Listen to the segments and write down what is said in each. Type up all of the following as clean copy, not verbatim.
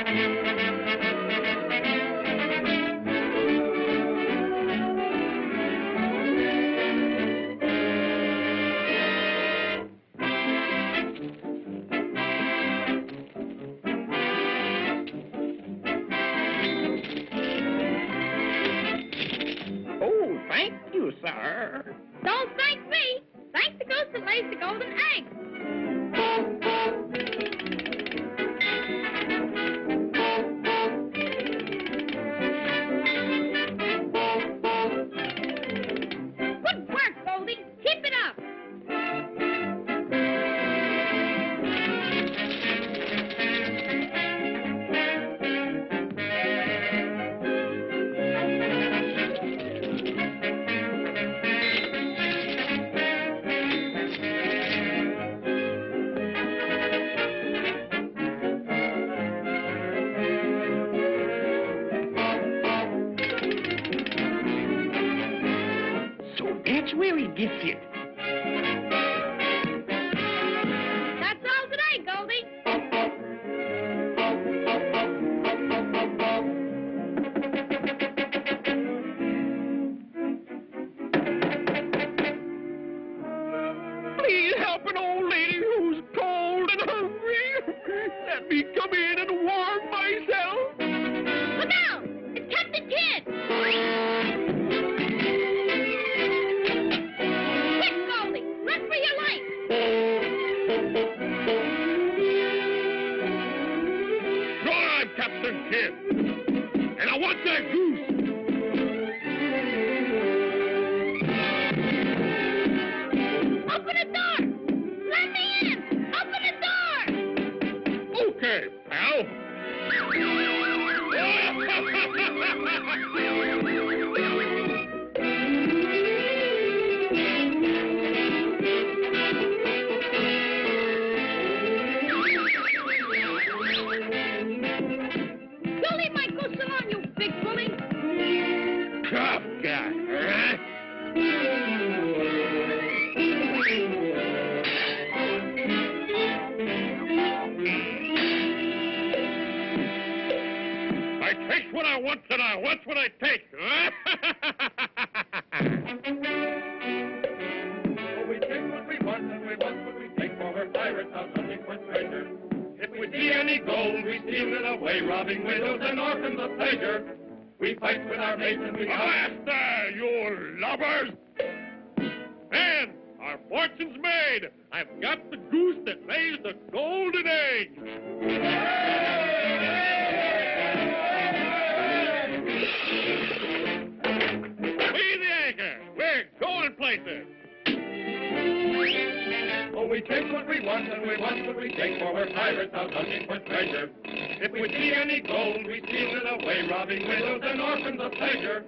Oh, thank you, sir. Don't thank me. Thank the goose that lays the golden egg. Good work, Goldie. Keep it up. So that's where he gets it. That's all today, Goldie. Please help an old lady who's cold and hungry. Let me come in and warm myself. Look out! It's Captain Kidd! Quick, Goldie! Run for your life! Sure, I'm Captain Kidd. And I want that goose. Open the door! Let me in! Open the door! Okay, pal. You leave my goose alone, you big bully! Tough guy, huh? I take what I want and I want what I take. Oh, we take what we want and we want what we take, for we're pirates out hunting for treasure. If we see any gold, we steal it away, robbing widows and orphans of pleasure. We fight with our mates and we Faster, you lubbers! And our fortune's made. I've got the goose that lays the golden egg. Weigh the anchor. We're going places. Oh, we take what we want and we want what we take, for we're pirates out hunting for treasure. If we see any gold, we steal it away, robbing widows and orphans of pleasure.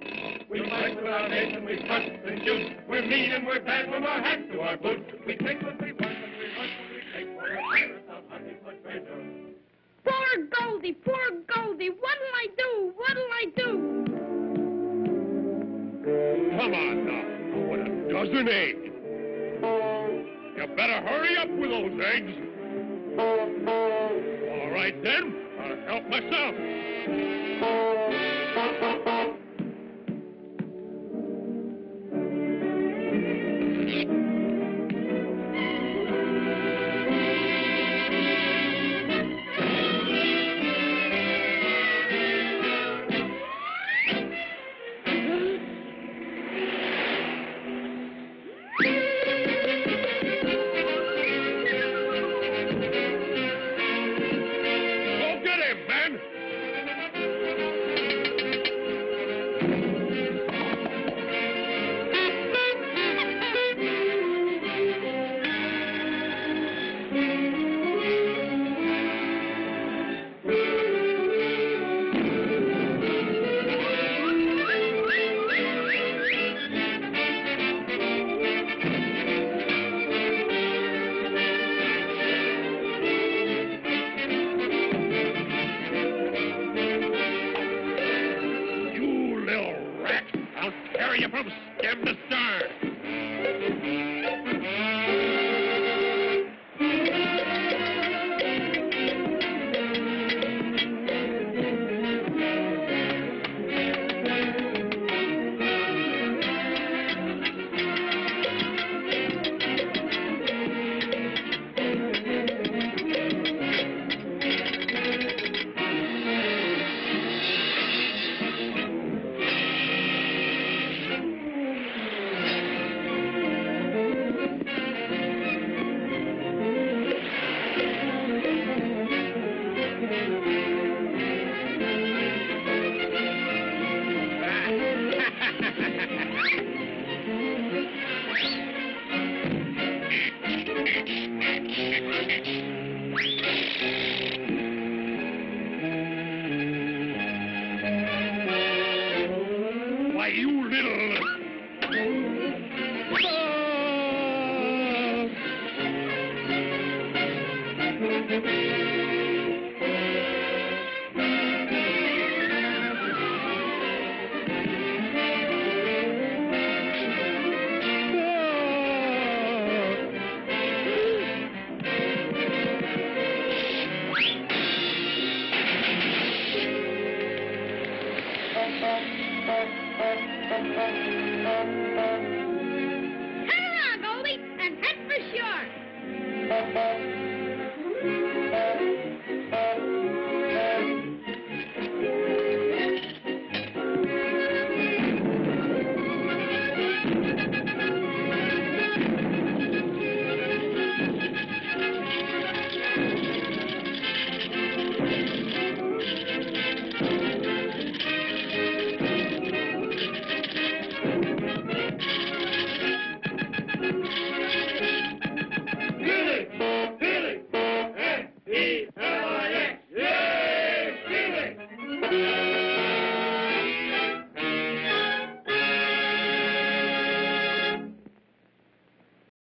We fight with our mates and we cut and shoot. We're mean and we're bad from our hats to our boots. We take what we want and we want what we take, for we're pirates out hunting for treasure. Poor Goldie! Poor Goldie! What'll I do? What'll I do? Come on now. I want a dozen eggs. You better hurry up with those eggs. All right, then. I'll help myself. from stem to stern.